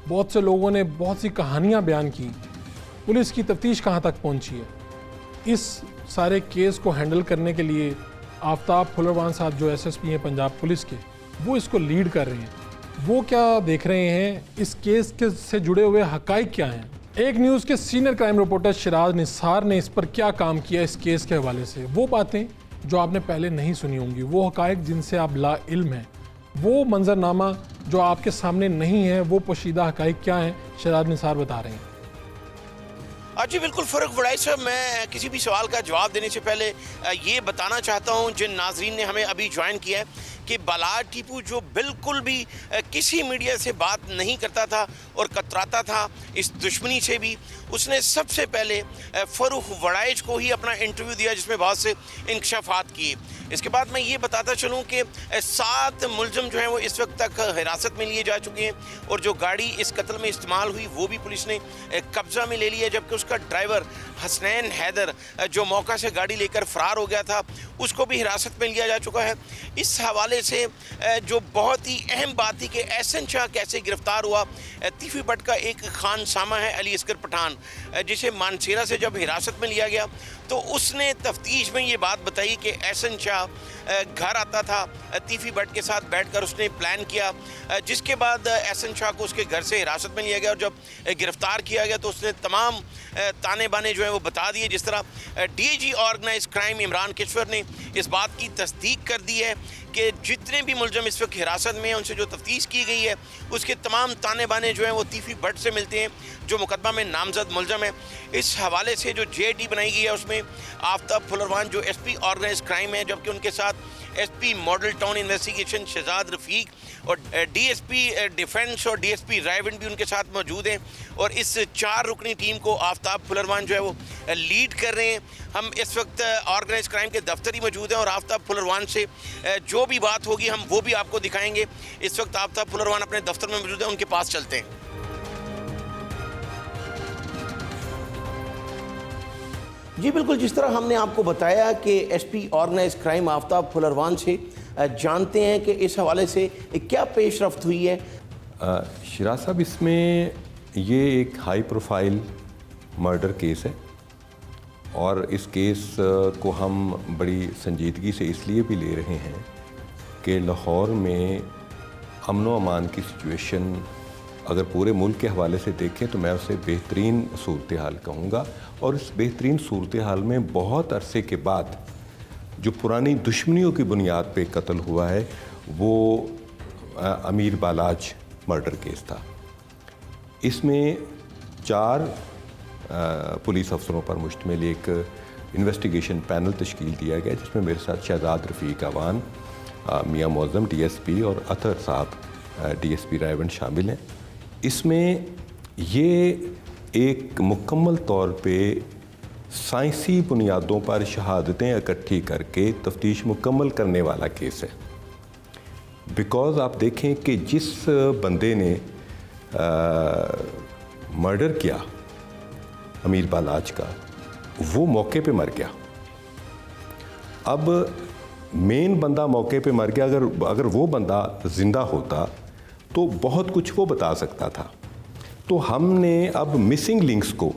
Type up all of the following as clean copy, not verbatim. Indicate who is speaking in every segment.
Speaker 1: بہت سے لوگوں نے بہت سی کہانیاں بیان کی. پولیس کی تفتیش کہاں تک پہنچی ہے؟ اس سارے کیس کو ہینڈل کرنے کے لیے آفتاب پھلروان صاحب جو ایس ایس پی ہیں پنجاب پولیس کے، وہ اس کو لیڈ کر رہے ہیں. وہ کیا دیکھ رہے ہیں؟ اس کیس سے جڑے ہوئے حقائق کیا ہیں؟ ایک نیوز کے سینئر کرائم رپورٹر شراز نثار نے اس پر کیا کام کیا اس کیس کے حوالے سے، وہ باتیں جو آپ نے پہلے نہیں سنی ہوں گی، وہ حقائق جن سے آپ لا علم ہیں، وہ منظرنامہ جو آپ کے سامنے نہیں ہے، وہ پوشیدہ حقائق کیا ہیں، شراز نثار بتا رہے ہیں.
Speaker 2: جی بالکل فاروق وڑائی صاحب، میں کسی بھی سوال کا جواب دینے سے پہلے یہ بتانا چاہتا ہوں جن ناظرین نے ہمیں ابھی جوائن کیا ہے کہ بلال ٹیپو جو بالکل بھی کسی میڈیا سے بات نہیں کرتا تھا اور کتراتا تھا اس دشمنی سے بھی، اس نے سب سے پہلے فاروق وڑائچ کو ہی اپنا انٹرویو دیا جس میں بہت سے انکشافات کیے. اس کے بعد میں یہ بتاتا چلوں کہ 7 ملزم جو ہیں وہ اس وقت تک حراست میں لیے جا چکے ہیں اور جو گاڑی اس قتل میں استعمال ہوئی وہ بھی پولیس نے قبضہ میں لے لی ہے، جبکہ اس کا ڈرائیور حسنین حیدر جو موقع سے گاڑی لے کر فرار ہو گیا تھا اس کو بھی حراست میں لیا جا چکا ہے. اس حوالے سے جو بہت ہی اہم بات تھی کہ احسن شاہ کیسے گرفتار ہوا، تیفی بٹ کا ایک خان سامہ ہے علی اصغر پٹھان جسے مانسیرہ سے جب حراست میں لیا گیا تو اس نے تفتیش میں یہ بات بتائی کہ احسن شاہ گھر آتا تھا تیفی بٹ کے ساتھ بیٹھ کر اس نے پلان کیا، جس کے بعد احسن شاہ کو اس کے گھر سے حراست میں لیا گیا اور جب گرفتار کیا گیا تو اس نے تمام تانے بانے جو ہیں وہ بتا دیے. جس طرح D I G organised crime Imran Kishwar نے اس بات کی تصدیق کر دی ہے کہ جتنے بھی ملزم اس وقت حراست میں ہیں ان سے جو تفتیش کی گئی ہے اس کے تمام تانے بانے جو ہیں وہ تیفی بٹ سے ملتے ہیں جو مقدمہ میں نامزد ملزم ہے. اس حوالے سے جو جے ٹی بنائی گئی ہے اس میں آفتاب پھلروان جو ایس پی آرگنائز کرائم ہے، جبکہ ان کے ساتھ S P Model Town investigation Shahzad Rafiq اور ڈی ایس پی ڈیفنس اور D S P Raiwind بھی ان کے ساتھ موجود ہیں اور اس 4 رکنی ٹیم کو آفتاب پھلروان جو ہے وہ لیڈ کر رہے ہیں. ہم اس وقت آرگنائز کرائم کے دفتر ہی موجود ہیں اور آفتاب پھلروان سے جو بھی بات ہوگی ہم وہ بھی آپ کو دکھائیں گے. اس وقت آفتاب پھلروان اپنے دفتر میں موجود ہیں، ان کے پاس چلتے ہیں. جی بالکل، جس طرح ہم نے آپ کو بتایا کہ ایس پی آرگنائز کرائم آفتاب پھلروان سے جانتے ہیں کہ اس حوالے سے کیا پیش رفت ہوئی ہے.
Speaker 3: شراز صاحب، اس میں یہ ایک ہائی پروفائل مرڈر کیس ہے اور اس کیس کو ہم بڑی سنجیدگی سے اس لیے بھی لے رہے ہیں کہ لاہور میں امن و امان کی سچویشن اگر پورے ملک کے حوالے سے دیکھیں تو میں اسے بہترین صورتحال کہوں گا، اور اس بہترین صورتحال میں بہت عرصے کے بعد جو پرانی دشمنیوں کی بنیاد پہ قتل ہوا ہے وہ امیر بالاج مرڈر کیس تھا. اس میں 4 پولیس افسروں پر مشتمل ایک انویسٹیگیشن پینل تشکیل دیا گیا جس میں میرے ساتھ شہزاد رفیق اوان، میاں معظم ڈی ایس پی اور اطہر صاحب ڈی ایس پی رائے ونڈ شامل ہیں. اس میں یہ ایک مکمل طور پہ سائنسی بنیادوں پر شہادتیں اکٹھی کر کے تفتیش مکمل کرنے والا کیس ہے. بیکاز آپ دیکھیں کہ جس بندے نے مرڈر کیا امیر بالاج کا وہ موقع پہ مر گیا. اب مین بندہ موقع پہ مر گیا، اگر وہ بندہ زندہ ہوتا تو بہت کچھ وہ بتا سکتا تھا. تو ہم نے اب مسنگ لنکس کو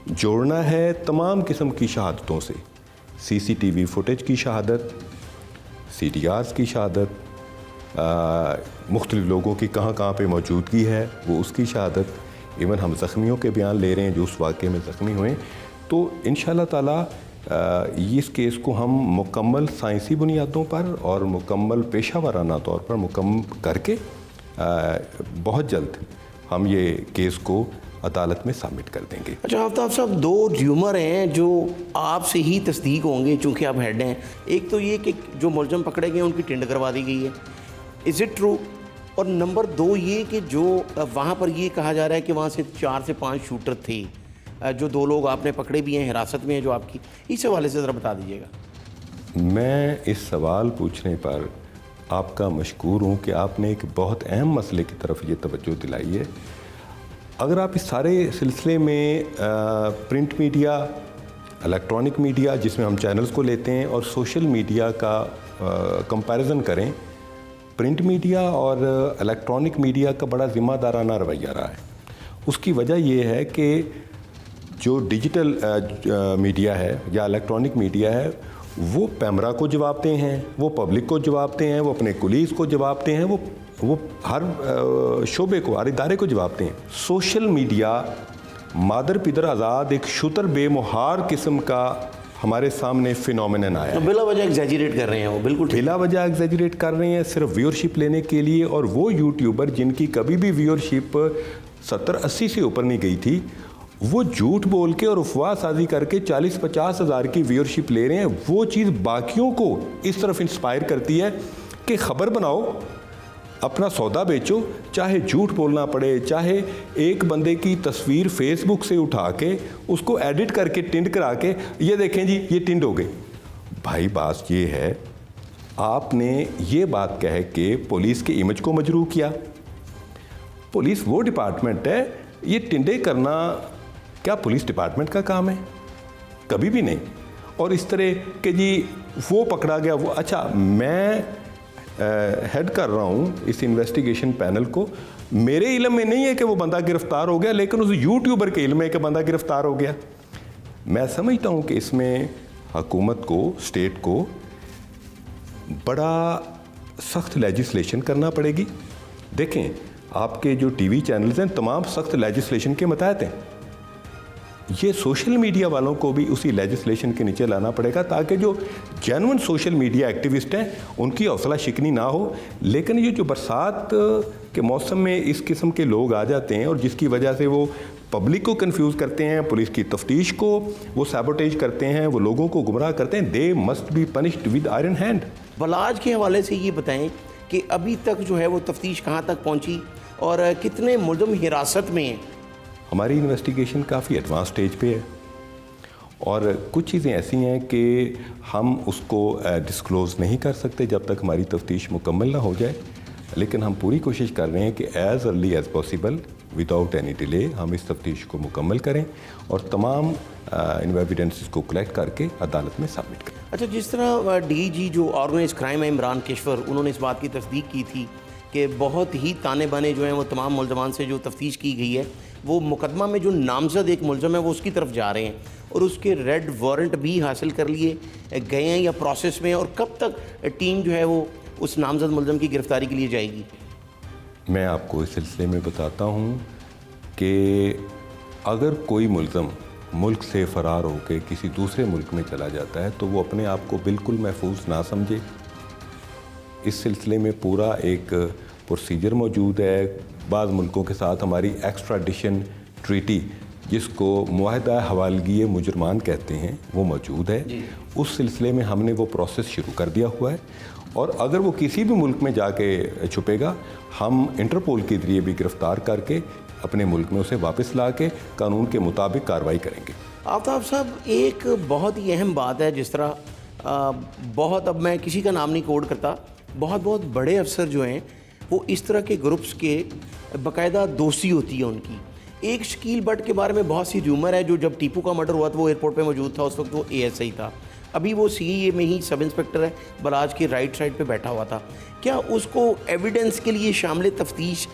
Speaker 3: جوڑنا ہے تمام قسم کی شہادتوں سے، سی سی ٹی وی فوٹیج کی شہادت، سی ڈی آرز کی شہادت، مختلف لوگوں کی کہاں کہاں پہ موجودگی ہے وہ اس کی شہادت، ایون ہم زخمیوں کے بیان لے رہے ہیں جو اس واقعے میں زخمی ہوئے. تو انشاءاللہ تعالیٰ اس کیس کو ہم مکمل سائنسی بنیادوں پر اور مکمل پیشہ ورانہ طور پر مکمل کر کے بہت جلد ہم یہ کیس کو عدالت میں سبمٹ کر دیں گے.
Speaker 2: اچھا آفتاب صاحب، 2 ریومر ہیں جو آپ سے ہی تصدیق ہوں گے چونکہ آپ ہیڈ ہیں. ایک تو یہ کہ جو ملزم پکڑے گئے ان کی ٹنڈ کروا دی گئی ہے، از اٹ ٹرو؟ اور نمبر 2 یہ کہ جو وہاں پر یہ کہا جا رہا ہے کہ وہاں سے 4 سے 5 شوٹر تھے، جو 2 لوگ آپ نے پکڑے بھی ہیں حراست میں ہیں جو آپ کی، اس حوالے سے ذرا بتا دیجیے گا.
Speaker 3: میں اس سوال پوچھنے پر آپ کا مشکور ہوں کہ آپ نے ایک بہت اہم مسئلے کی طرف یہ توجہ دلائی ہے. اگر آپ اس سارے سلسلے میں پرنٹ میڈیا، الیکٹرانک میڈیا جس میں ہم چینلز کو لیتے ہیں اور سوشل میڈیا کا کمپیریزن کریں پرنٹ میڈیا اور الیکٹرانک میڈیا کا بڑا ذمہ دارانہ رویہ رہا ہے. اس کی وجہ یہ ہے کہ جو ڈیجیٹل میڈیا ہے یا الیکٹرانک میڈیا ہے وہ پیمرا کو جواب دیں ہیں, وہ پبلک کو جواب دیں ہیں, وہ اپنے کولیز کو جواب دیں ہیں, وہ ہر شعبے کو, ہر ادارے کو جواب دیں ہیں. سوشل میڈیا مادر پدر آزاد ایک شتر بے مہار قسم کا ہمارے سامنے فینومینن آیا.
Speaker 2: تو بلا وجہ ایگزیجریٹ کر رہے ہیں, وہ بالکل
Speaker 3: بلا وجہ ایگزیجریٹ کر رہے ہیں صرف ویورشپ لینے کے لیے. اور وہ یوٹیوبر جن کی کبھی بھی ویورشپ 70-80 سے اوپر نہیں گئی تھی, وہ جھوٹ بول کے اور افواہ سازی کر کے 40-50 ہزار کی ویورشپ لے رہے ہیں. وہ چیز باقیوں کو اس طرف انسپائر کرتی ہے کہ خبر بناؤ, اپنا سودا بیچو, چاہے جھوٹ بولنا پڑے, چاہے ایک بندے کی تصویر فیس بک سے اٹھا کے اس کو ایڈٹ کر کے ٹنڈ کرا کے یہ دیکھیں جی یہ ٹنڈ ہو گئی. بھائی بات یہ ہے, آپ نے یہ بات کہہ کے پولیس کے امیج کو مجروح کیا. پولیس وہ ڈپارٹمنٹ ہے, یہ ٹنڈے کرنا کیا پولیس ڈپارٹمنٹ کا کام ہے؟ کبھی بھی نہیں. اور اس طرح کہ جی وہ پکڑا گیا, وہ اچھا میں ہیڈ کر رہا ہوں اس انویسٹیگیشن پینل کو, میرے علم میں نہیں ہے کہ وہ بندہ گرفتار ہو گیا, لیکن اس یوٹیوبر کے علم ہے کہ بندہ گرفتار ہو گیا. میں سمجھتا ہوں کہ اس میں حکومت کو, اسٹیٹ کو بڑا سخت لیجسلیشن کرنا پڑے گی. دیکھیں آپ کے جو ٹی وی چینلز ہیں تمام سخت لیجسلیشن کے متحد ہیں. یہ سوشل میڈیا والوں کو بھی اسی لیجسلیشن کے نیچے لانا پڑے گا تاکہ جو جینون سوشل میڈیا ایکٹیوسٹ ہیں ان کی حوصلہ شکنی نہ ہو. لیکن یہ جو برسات کے موسم میں اس قسم کے لوگ آ جاتے ہیں اور جس کی وجہ سے وہ پبلک کو کنفیوز کرتے ہیں, پولیس کی تفتیش کو وہ سیبوٹیج کرتے ہیں, وہ لوگوں کو گمراہ کرتے ہیں, they must be punished with iron hand.
Speaker 2: بلاج کے حوالے سے یہ بتائیں کہ ابھی تک جو ہے وہ تفتیش کہاں تک پہنچی اور کتنے ملزم حراست میں ہیں؟
Speaker 3: ہماری انویسٹیگیشن کافی ایڈوانس سٹیج پہ ہے اور کچھ چیزیں ایسی ہیں کہ ہم اس کو ڈسکلوز نہیں کر سکتے جب تک ہماری تفتیش مکمل نہ ہو جائے. لیکن ہم پوری کوشش کر رہے ہیں کہ as early as possible without any delay ہم اس تفتیش کو مکمل کریں اور تمام ایویڈنسز کو کلیکٹ کر کے عدالت میں سبمٹ کریں.
Speaker 2: اچھا, جس طرح ڈی جی جو آرگنائز کرائم ہے عمران کشور, انہوں نے اس بات کی تصدیق کی تھی کہ بہت ہی تانے بانے جو ہیں وہ تمام ملزمان سے جو تفتیش کی گئی ہے وہ مقدمہ میں جو نامزد ایک ملزم ہے وہ اس کی طرف جا رہے ہیں اور اس کے ریڈ وارنٹ بھی حاصل کر لیے گئے ہیں یا پروسیس میں, اور کب تک ٹیم جو ہے وہ اس نامزد ملزم کی گرفتاری کے لیے جائے گی؟
Speaker 3: میں آپ کو اس سلسلے میں بتاتا ہوں کہ اگر کوئی ملزم ملک سے فرار ہو کے کسی دوسرے ملک میں چلا جاتا ہے تو وہ اپنے آپ کو بالکل محفوظ نہ سمجھے. اس سلسلے میں پورا ایک پروسیجر موجود ہے. بعض ملکوں کے ساتھ ہماری ایکسٹراڈیشن ٹریٹی جس کو معاہدہ حوالگی مجرمان کہتے ہیں وہ موجود ہے. اس سلسلے میں ہم نے وہ پروسیس شروع کر دیا ہوا ہے اور اگر وہ کسی بھی ملک میں جا کے چھپے گا ہم انٹرپول کے ذریعے بھی گرفتار کر کے اپنے ملک میں اسے واپس لا کے قانون کے مطابق کارروائی کریں گے.
Speaker 2: آفتاب صاحب, ایک بہت ہی اہم بات ہے, جس طرح بہت, اب میں کسی کا نام نہیں کوڈ کرتا, بہت بڑے افسر جو ہیں وہ اس طرح کے گروپس کے باقاعدہ دوستی ہوتی ہے ان کی. ایک شکیل بٹ کے بارے میں بہت سی ریومر ہے, جو جب ٹیپو کا مرڈر ہوا تو وہ ایئرپورٹ پہ موجود تھا, اس وقت وہ اے ایس آئی تھا, ابھی وہ سی اے میں ہی سب انسپکٹر ہے, بلاج کے رائٹ سائڈ پہ بیٹھا ہوا تھا. کیا اس کو ایویڈنس کے لیے شامل تفتیش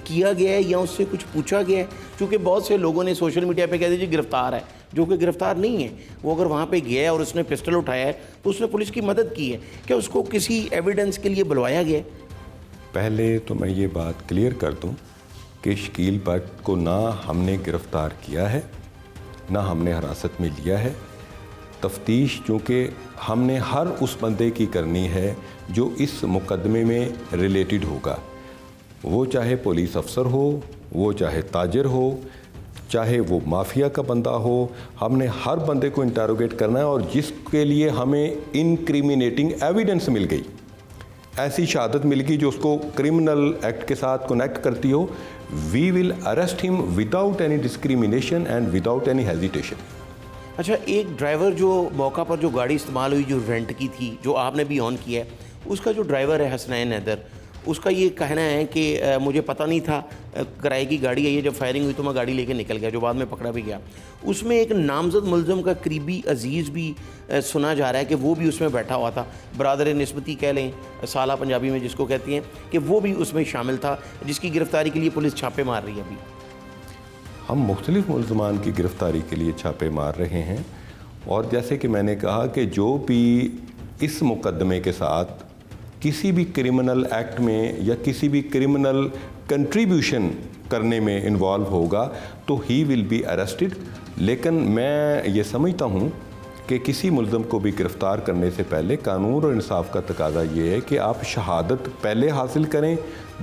Speaker 2: کیا گیا ہے یا اس سے کچھ پوچھا گیا ہے؟ چونکہ بہت سے لوگوں نے سوشل میڈیا پہ کہہ دیا گرفتار ہے, جو کہ گرفتار نہیں ہے. وہ اگر وہاں پہ گیا ہے اور اس نے پسٹل اٹھایا ہے تو اس نے پولیس کی مدد کی ہے. کیا اس کو کسی ایویڈنس کے لیے بلوایا گیا ہے؟
Speaker 3: پہلے تو میں یہ بات کلیئر کر دوں کہ شکیل بٹ کو نہ ہم نے گرفتار کیا ہے نہ ہم نے حراست میں لیا ہے. تفتیش چونکہ ہم نے ہر اس بندے کی کرنی ہے جو اس مقدمے میں ریلیٹڈ ہوگا, وہ چاہے پولیس افسر ہو, وہ چاہے تاجر ہو, چاہے وہ مافیا کا بندہ ہو. ہم نے ہر بندے کو انٹروگیٹ کرنا ہے اور جس کے لیے ہمیں انکریمینیٹنگ ایویڈنس مل گئی, ایسی شہادت مل گئی جو اس کو کرمنل ایکٹ کے ساتھ کنیکٹ کرتی ہو, وی ول اریسٹ ہم without any discrimination and without any hesitation.
Speaker 2: اچھا, ایک ڈرائیور جو موقع پر جو گاڑی استعمال ہوئی جو رینٹ کی تھی, جو آپ نے بھی آن کیا ہے, اس کا جو ڈرائیور ہے حسنین حیدر, اس کا یہ کہنا ہے کہ مجھے پتہ نہیں تھا، کرائے کی گاڑی آئی ہے، جب فائرنگ ہوئی تو میں گاڑی لے کے نکل گیا، جو بعد میں پکڑا بھی گیا۔ اس میں ایک نامزد ملزم کا قریبی عزیز بھی سنا جا رہا ہے کہ وہ بھی اس میں بیٹھا ہوا تھا، برادر نسبتی کہہ لیں سالہ پنجابی میں جس کو کہتی ہیں، کہ وہ بھی اس میں شامل تھا، جس کی گرفتاری کے لیے پولیس چھاپے مار رہی ہے ابھی۔
Speaker 3: ہم مختلف ملزمان کی گرفتاری کے لیے چھاپے مار رہے ہیں، اور جیسے کہ میں نے کہا کہ جو بھی اس مقدمے کے ساتھ کسی بھی کرمنل ایکٹ میں یا کسی بھی کرمنل کنٹریبیوشن کرنے میں انوالو ہوگا تو ہی ول بی اریسٹڈ۔ لیکن میں یہ سمجھتا ہوں کہ کسی ملزم کو بھی گرفتار کرنے سے پہلے قانون اور انصاف کا تقاضا یہ ہے کہ آپ شہادت پہلے حاصل کریں،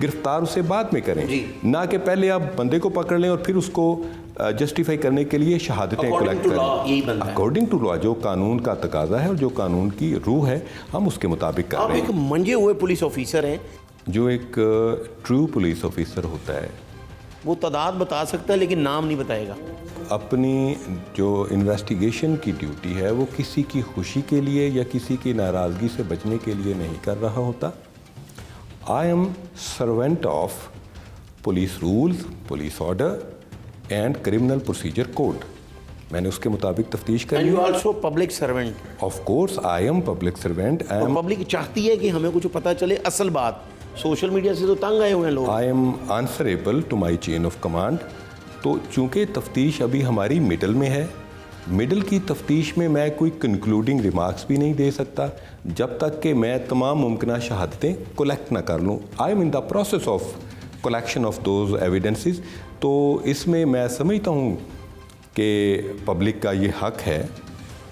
Speaker 3: گرفتار اسے بعد میں کریں، نہ کہ پہلے آپ بندے کو پکڑ لیں اور پھر اس کو جسٹیفائی کرنے کے لیے شہادتیں کلیکٹ کریں۔ اکارڈنگ ٹو لا، جو قانون کا تقاضا ہے اور جو قانون کی روح ہے، ہم اس کے مطابق کر رہے ہیں۔
Speaker 2: آپ ایک منجے ہوئے پولیس آفیسر ہیں،
Speaker 3: جو ایک ٹرو پولیس آفیسر ہوتا ہے
Speaker 2: وہ تعداد بتا سکتا ہے لیکن نام نہیں بتائے گا۔
Speaker 3: اپنی جو انویسٹیگیشن کی ڈیوٹی ہے وہ کسی کی خوشی کے لیے یا کسی کی ناراضگی سے بچنے کے لیے نہیں کر رہا ہوتا۔ I am servant of police rules, police order and criminal procedure code. میں نے اس کے مطابق تفتیش
Speaker 2: اینڈ
Speaker 3: کری
Speaker 2: یو
Speaker 3: ہے۔
Speaker 2: Also public servant.
Speaker 3: Of course I am public servant.
Speaker 2: Public چاہتی ہے کہ ہمیں کچھ پتہ چلے اصل بات۔ سوشل میڈیا سے تو تنگ آئے ہوئے ہیں لوگ۔
Speaker 3: I am answerable to my chain of command. تو چونکہ تفتیش ابھی ہماری مڈل میں ہے، مڈل کی تفتیش میں میں کوئی کنکلوڈنگ ریمارکس بھی نہیں دے سکتا جب تک کہ میں تمام ممکنہ شہادتیں کولیکٹ نہ کر لوں۔ I am in the process of collection of those evidences. تو اس میں میں سمجھتا ہوں کہ پبلک کا یہ حق ہے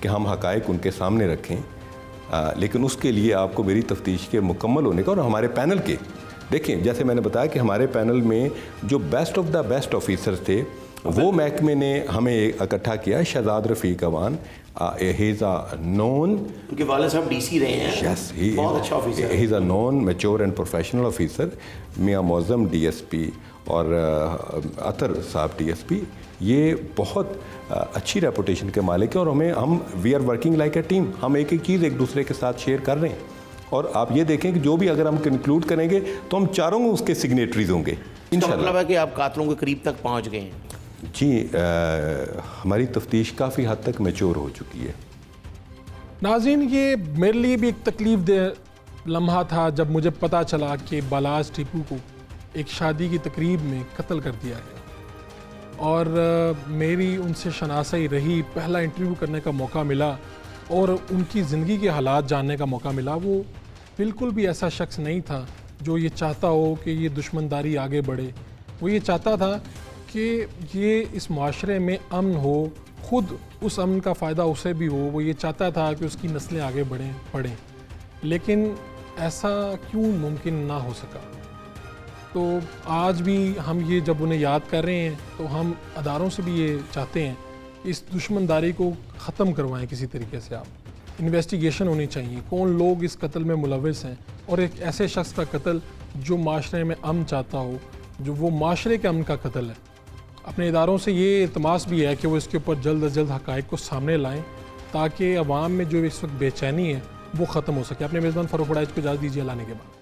Speaker 3: کہ ہم حقائق ان کے سامنے رکھیں، لیکن اس کے لیے آپ کو میری تفتیش کے مکمل ہونے کا اور ہمارے پینل کے، دیکھیں جیسے میں نے بتایا کہ ہمارے پینل میں جو best of the best officers تھے وہ محکمے نے ہمیں اکٹھا کیا۔ شہزاد رفیق اوان، ہی از اے نون،
Speaker 2: ان کے والد صاحب ڈی سی رہے ہیں، بہت اچھا officer,
Speaker 3: he is a known mature and professional officer. Mian Moazzam D S پی اور اطہر صاحب ڈی ایس پی، یہ بہت اچھی ریپوٹیشن کے مالک ہیں، اور ہم we are working like a team. ہم ایک ایک چیز ایک دوسرے کے ساتھ شیئر کر رہے ہیں، اور آپ یہ دیکھیں کہ جو بھی اگر ہم کنکلوڈ کریں گے تو ہم چاروں اس کے سگنیٹریز ہوں گے انشاءاللہ۔
Speaker 2: مطلب ہے کہ آپ قاتلوں کے قریب تک پہنچ گئے ہیں؟
Speaker 3: جی، ہماری تفتیش کافی حد تک میچور ہو چکی ہے۔
Speaker 1: ناظرین، یہ میرے لیے بھی ایک تکلیف دہ لمحہ تھا جب مجھے پتہ چلا کہ بالاز ٹیپو کو ایک شادی کی تقریب میں قتل کر دیا گیا، اور میری ان سے شناسائی رہی، پہلا انٹرویو کرنے کا موقع ملا اور ان کی زندگی کے حالات جاننے کا موقع ملا۔ وہ بالکل بھی ایسا شخص نہیں تھا جو یہ چاہتا ہو کہ یہ دشمنداری آگے بڑھے۔ وہ یہ چاہتا تھا کہ یہ اس معاشرے میں امن ہو، خود اس امن کا فائدہ اسے بھی ہو۔ وہ یہ چاہتا تھا کہ اس کی نسلیں آگے بڑھیں، لیکن ایسا کیوں ممکن نہ ہو سکا؟ تو آج بھی ہم یہ جب انہیں یاد کر رہے ہیں تو ہم اداروں سے بھی یہ چاہتے ہیں کہ اس دشمنداری کو ختم کروائیں کسی طریقے سے۔ آپ انویسٹیگیشن ہونی چاہیے، کون لوگ اس قتل میں ملوث ہیں، اور ایک ایسے شخص کا قتل جو معاشرے میں امن چاہتا ہو، جو وہ معاشرے کے امن کا قتل ہے۔ اپنے اداروں سے یہ التماس بھی ہے کہ وہ اس کے اوپر جلد از جلد حقائق کو سامنے لائیں تاکہ عوام میں جو اس وقت بے چینی ہے وہ ختم ہو سکے۔ اپنے میزبان فاروق وڑائچ کو اجازت دیجیے، لانے کے بعد